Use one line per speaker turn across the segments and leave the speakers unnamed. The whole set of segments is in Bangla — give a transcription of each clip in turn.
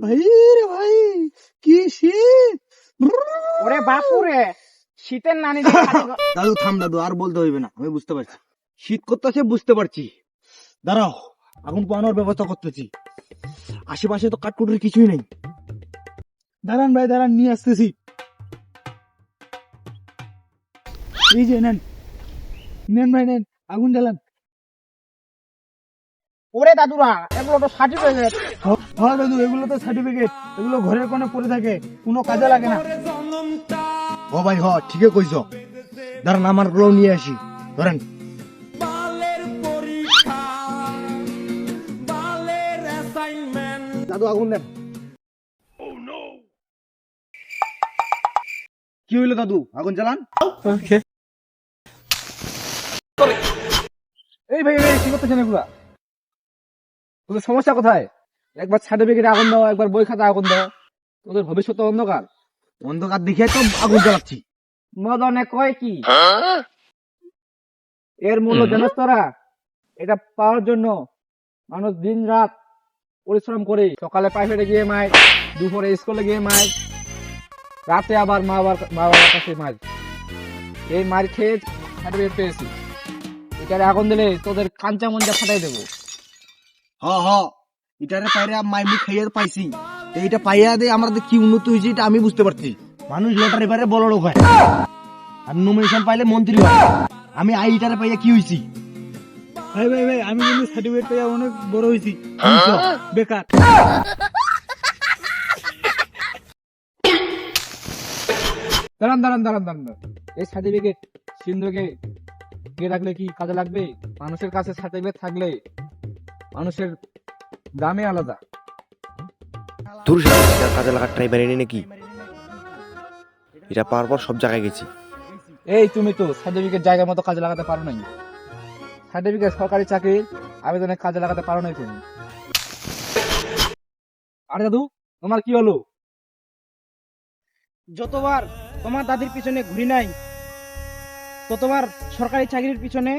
ভাই রে ভাই, কি শীত!
ওরে বাপুরে, শীতের নানি
দাদু থাম দাদু, আর বলতে হইবে না, আমি বুঝতে পারছি শীত করতেছে, বুঝতে পারছি। দাঁড়াও, আগুন পোহানোর ব্যবস্থা করতেছি। আশেপাশে তো কাঠকুটির কিছুই নেই। দাঁড়ান ভাই দাঁড়ান, নিয়ে আসতেছি। এই যে নেন, নেন ভাই নেন, আগুন জ্বালান।
ওরে দাদুরা, এগুলো তো সার্টিফিকেট।
হ্যাঁ দাদু, এগুলো তো সার্টিফিকেট, এগুলো ঘরের কোণে পড়ে থাকে, কোনো কাজে লাগে না। ও ভাই হ, ঠিকই কইছ। দাঁড়ান, আমার গুলো নিয়ে আসি, ধরেন। দাদু আগুন দেন। কি হইলো দাদু, আগুন জ্বালান। এই ভাই ভাই, কি করতেছেন এগুলা? তোদের সমস্যা কোথায়? একবার সার্টিফিকেটে আগুন দাও, একবার বই খাতা আগুন দাও। তোদের ভবিষ্যৎ অন্ধকার। অন্ধকার দেখে তো আগুন জ্বালাচ্ছি।
মদনে কয় কি এর মূল্য জানাস তোরা? এটা পাওয়ার জন্য মানুষ দিন রাত পরিশ্রম করে, সকালে প্রাইভেটে গিয়ে মার, দুপুরে স্কুলে গিয়ে মার, রাতে আবার মা বাবার কাছে মার। এই মার খেয়ে সার্টিফিকেট পেয়েছি। এটারে আগুন দিলে তোদের কাঞ্চা মঞ্চা ফাটাই দেবো।
হ হ, এটারে পাইরে মাইমি খাইয়া পাইছি। তো এটা পাইয়া দিয়ে আমাদের কি উন্নতি হয়েছে এটা আমি বুঝতে পারছি। মানুষ লটারি পারে বড় লোক হয়, আর নমিনেশন পাইলে মন্ত্রী হয়। আমি আইটারে পাইয়া কি হয়েছি? ভাই ভাই ভাই, আমি কিন্তু সার্টিফিকেট পাইয়া অনেক বড় হয়েছি। বেকার।
দাঁড়ান দাঁড়ান দাঁড়ান দাঁড়ান, এই সার্টিফিকেট সিন্ধুকে কে রাখলে কি কাজে লাগবে? মানুষের কাছে সার্টিফিকেট থাকলে মানুষের দামে আলাদা।
দূর কাজে লাগার ট্রাই পারিনি নাকি? এটা পাওয়ার পর সব জায়গায় গেছি।
এই তুমি তো সার্টিফিকেট জায়গা মতো কাজে লাগাতে পারো নাই। সার্টিফিকেট সরকারি চাকরির আবেদনে কাজে লাগাতে পারো নাই তুমি। আরে দাদু, তোমার কি হলো?
যতবার তোমার দাদির পিছনে ঘুরি নাই, ততবার সরকারি চাকরির পিছনে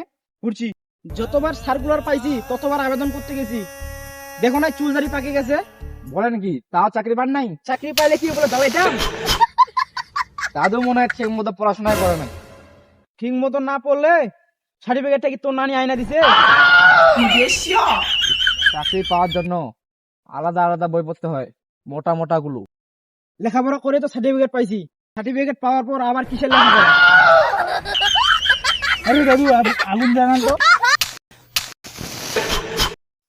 ঘুরছি। যতবার সার্কুলার পাইছি ততবার আবেদন করতে গেছি। দেখো না চুলদারি পাকে গেছে।
বলেন কি, তাও চাকরি পান নাই?
চাকরি পাইলে কি বলে দাও এটা?
দাদু মনে হয় ঠিক মতো পড়াশোনায় করে নাই।
ঠিক মতো না পড়লে সার্টিফিকেটটা কি তোর নানি আয়না দিছে?
চাকরি পাওয়ার জন্য আলাদা আলাদা বই পড়তে হয়, মোটা মোটা গুলো।
লেখাপড়া করে তো সার্টিফিকেট পাইছি, সার্টিফিকেট পাওয়ার পর আবার কিসের লেখাপড়া?
আরে দাদু, আগুন জ্বালান তো।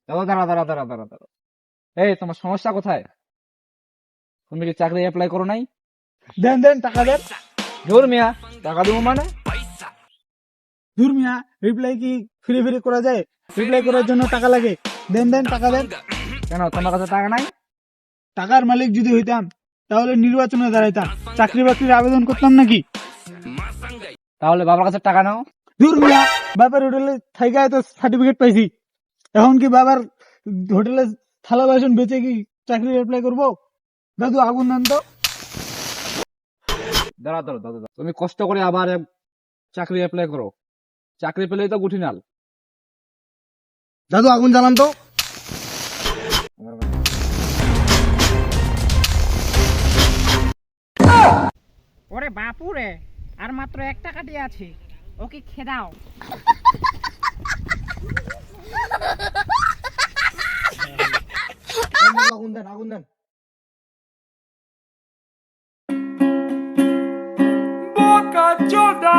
দাদা দাঁড়া দাঁড়া দাঁড়া দাঁড়া দাঁড়া, এই তোমার সমস্যা কোথায়? তুমি কি চাকরি অ্যাপ্লাই করো নাই?
দেন দেন, টাকা দেন।
জোর মিয়া, টাকা দেবো মানে?
দূর মিয়া, রিপ্লাই কি ফ্রি ফ্রি করা যায়? রিপ্লাই করার জন্য টাকা লাগে। দেন দেন, টাকা দেন।
কেন তোমার কাছে টাকা নাই?
টাকার মালিক যদি হইতাম তাহলে নির্বাচনে দাঁড়াইতাম, চাকরি বাকরির আবেদন করতাম নাকি?
তাহলে বাবার কাছে টাকা নাও।
দূর মিয়া, বাবার হোটেলে থাইকায় তো সার্টিফিকেট পাইছি। এখন কি বাবার হোটেলে থালা বাসন বেচে কি চাকরি অ্যাপ্লাই করবো? দাদু আগুন দেন তো।
দাঁড়া দাঁড়া দাদা, তুমি কষ্ট করে আবার চাকরি অ্যাপ্লাই করো। চাকরি পেলেই তো গুঠিনাল।
দাদু আগুন জ্বালান তো।
ওরে বাপুরে, আর মাত্র 1 টাকাটি আছে, ওকে খেদাও।
আগুন দেন, আগুন দেন।
Boca Joda.